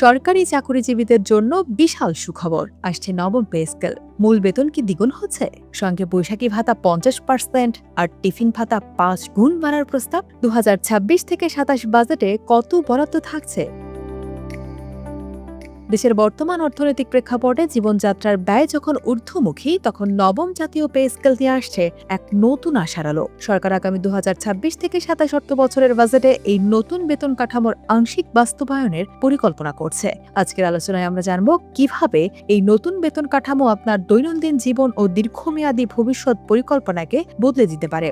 সরকারি চাকরিজীবীদের জন্য বিশাল সুখবর আসছে নবম পে স্কেল। মূল বেতন কি দ্বিগুণ হচ্ছে, সঙ্গে বৈশাখী ভাতা 50% আর টিফিন ভাতা 5 গুণ বাড়ার প্রস্তাব। 2026 থেকে 27 বাজেটে কত বরাদ্দ থাকছে? দেশের বর্তমান অর্থনৈতিক প্রেক্ষাপটে জীবনযাত্রার ব্যয় যখন ঊর্ধ্বমুখী, তখন নবম জাতীয় পে স্কেল দিয়ে আসছে এক নতুন আশার আলো। সরকার আগামী 2026 থেকে 27 অর্থ বছরের বাজেটে এই নতুন বেতন কাঠামোর আংশিক বাস্তবায়নের পরিকল্পনা করছে। আজকের আলোচনায় আমরা জানব কিভাবে এই নতুন বেতন কাঠামো আপনার দৈনন্দিন জীবন ও দীর্ঘমেয়াদী ভবিষ্যৎ পরিকল্পনাকে বদলে দিতে পারে।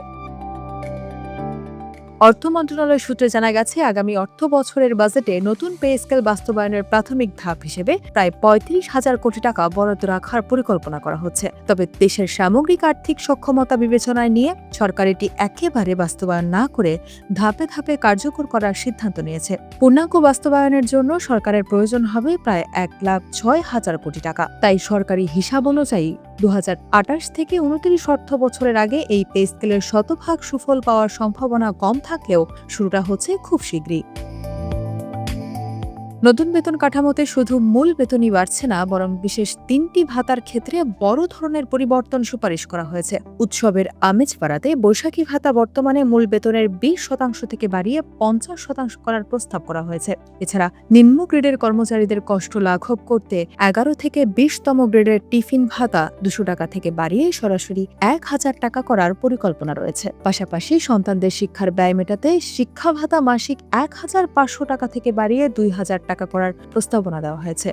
অর্থ মন্ত্রণালয় সূত্রে জানা গেছে, আগামী অর্থ বছরের বাজেটে নতুন পে স্কেল বাস্তবায়নের প্রাথমিক ধাপ হিসেবে প্রায় 35,000 কোটি টাকা বরাদ্দ রাখার পরিকল্পনা করা হচ্ছে। তবে দেশের সামগ্রিক আর্থিক সক্ষমতা বিবেচনায় নিয়ে সরকার এটি একেবারে বাস্তবায়ন না করে ধাপে ধাপে কার্যকর করার সিদ্ধান্ত নিয়েছে। পূর্ণাঙ্গ বাস্তবায়নের জন্য সরকারের প্রয়োজন হবে প্রায় 1,06,000 কোটি টাকা। তাই সরকারি হিসাব অনুযায়ী 2028 থেকে 29 অর্থ বছরের আগে এই পে স্কেলের শতভাগ সুফল পাওয়ার সম্ভাবনা কম থাকলেও শুরুটা হচ্ছে খুব শীঘ্রই। নতুন বেতন কাঠামোতে শুধু মূল বেতনই বাড়ছে না, বরং বিশেষ 3টি ভাতার ক্ষেত্রে বড় ধরনের পরিবর্তন সুপারিশ করা হয়েছে। উৎসবের আমেজ বাড়াতে বৈশাখী ভাতা বর্তমানে মূল বেতনের 20% থেকে বাড়িয়ে 50% করার প্রস্তাব করা হয়েছে। এছাড়া নিম্ন গ্রেডের কর্মচারীদের কষ্ট লাঘব করতে 11 থেকে 20তম গ্রেডের টিফিন ভাতা 200 টাকা থেকে বাড়িয়ে সরাসরি 1,000 টাকা করার পরিকল্পনা রয়েছে। পাশাপাশি সন্তানদের শিক্ষার ব্যয় মেটাতে শিক্ষা ভাতা মাসিক 1,500 টাকা থেকে বাড়িয়ে 2,000 টাকা করার প্রস্তাবনা দেওয়া হয়েছে।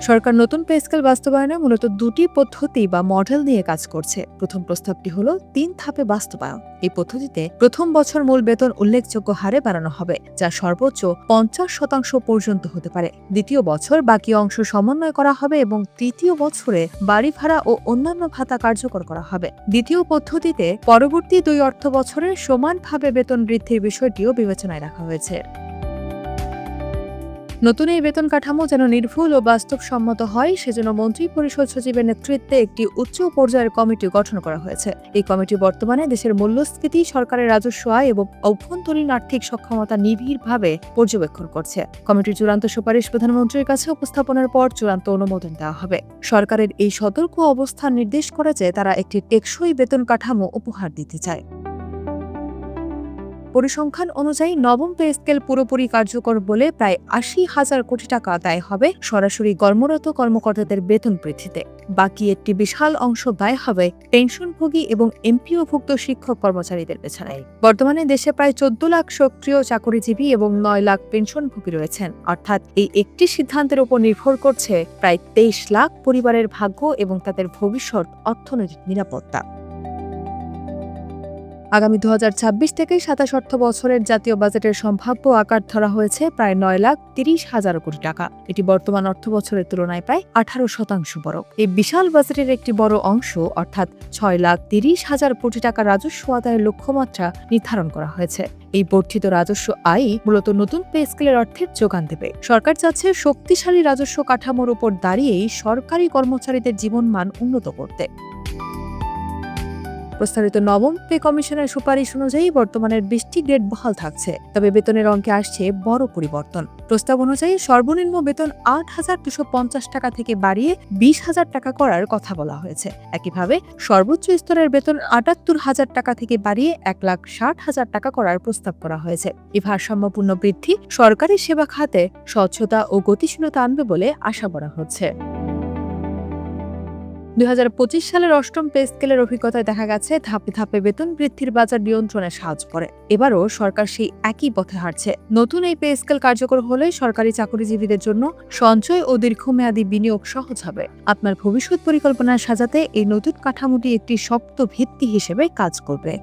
সরকার নতুন পে স্কেল বাস্তবায়নে মূলত 2টি পদ্ধতি বা মডেল নিয়ে কাজ করছে। প্রথম প্রস্তাবটি হলো 3 ধাপে বাস্তবায়ন। এই পদ্ধতিতে প্রথম বছর মূল বেতন উল্লেখযোগ্য হারে বাড়ানো হবে, যা সর্বোচ্চ 50% পর্যন্ত হতে পারে। দ্বিতীয় বছর বাকি অংশ সমন্বয় করা হবে এবং তৃতীয় বছরে বাড়ি ভাড়া ও অন্যান্য ভাতা কার্যকর করা হবে। দ্বিতীয় পদ্ধতিতে পরবর্তী 2 অর্থ বছরে সমানভাবে বেতন বৃদ্ধির বিষয়টিও বিবেচনায় রাখা হয়েছে। নতুন এই বেতন কাঠামো যেন নির্ভুল ও বাস্তবসম্মত হয়, সেজন্য মন্ত্রী পরিষদ সচিবের নেতৃত্বে একটি উচ্চ পর্যায়ের কমিটি গঠন করা হয়েছে। এই কমিটি বর্তমানে দেশের মূল্যস্ফীতি, সরকারের রাজস্ব আয় এবং অভ্যন্তরীণ আর্থিক সক্ষমতা নিবিড়ভাবে পর্যবেক্ষণ করছে। কমিটির চূড়ান্ত সুপারিশ প্রধানমন্ত্রীর কাছে উপস্থাপনের পর চূড়ান্ত অনুমোদন দেওয়া হবে। সরকারের এই সতর্ক অবস্থান নির্দেশ করে যে তারা একটি টেকসই বেতন কাঠামো উপহার দিতে চায়। পরিসংখ্যান অনুযায়ী নবম পে স্কেল পুরোপুরি কার্যকর বলে প্রায় 80,000 কোটি টাকা ব্যয় হবে সরাসরি কর্মরত কর্মকর্তাদের বেতন বৃদ্ধিতে। বাকি একটি বিশাল অংশ ব্যয় হবে পেনশনভোগী এবং এমপিওভুক্ত শিক্ষক কর্মচারীদের পেছনে। বর্তমানে দেশে প্রায় 14 লাখ সক্রিয় চাকরিজীবী এবং 9 লাখ পেনশনভোগী রয়েছেন। অর্থাৎ এই একটি সিদ্ধান্তের উপর নির্ভর করছে প্রায় 23 লাখ পরিবারের ভাগ্য এবং তাদের ভবিষ্যৎ অর্থনৈতিক নিরাপত্তা। আগামী 2026 থেকে 27 অর্থ বছরের জাতীয় বাজেটের সম্ভাব্য আকার ধরা হয়েছে প্রায় 9,30,000 কোটি টাকা। এটি বর্তমান অর্থ বছরের তুলনায় প্রায় 18% বড়। এই বিশাল বাজেটের একটি বড় অংশ অর্থাৎ 6,30,000 কোটি টাকা রাজস্ব আদায়ের লক্ষ্যমাত্রা নির্ধারণ করা হয়েছে। এই বর্ধিত রাজস্ব আয় মূলত নতুন পে স্কেলের অর্থের যোগান দেবে। সরকার চাচ্ছে শক্তিশালী রাজস্ব কাঠামোর উপর দাঁড়িয়েই সরকারি কর্মচারীদের জীবনমান উন্নত করতে। প্রস্তাবিত নবম পে কমিশনের সুপারিশ অনুযায়ী বর্তমানের 20টি গ্রেড বহাল থাকছে, তবে বেতনের অঙ্কে আসছে বড় পরিবর্তন। প্রস্তাব অনুযায়ী সর্বনিম্ন বেতন 8,250 টাকা থেকে বাড়িয়ে 20,000 টাকা করার কথা বলা হয়েছে। একইভাবে সর্বোচ্চ স্তরের বেতন 78,000 টাকা থেকে বাড়িয়ে 1,60,000 টাকা করার প্রস্তাব করা হয়েছে। এই ভারসাম্যপূর্ণ বৃদ্ধি সরকারি সেবা খাতে স্বচ্ছতা ও গতিশীলতা আনবে বলে আশা করা হচ্ছে। 2025 সালের অষ্টম পে স্কেলের অভিজ্ঞতায় দেখা গেছে ধাপে ধাপে বেতন বৃদ্ধির বাজার নিয়ন্ত্রণে সাহায্য করে। এবারও সরকার সেই একই পথে হাঁটছে। নতুন এই পে স্কেল কার্যকর হলে সরকারি চাকরিজীবীদের জন্য সঞ্চয় ও দীর্ঘমেয়াদী বিনিয়োগ সহজ হবে। আপনার ভবিষ্যৎ পরিকল্পনা সাজাতে এই নতুন কাঠামোটি একটি শক্ত ভিত্তি হিসেবে কাজ করবে।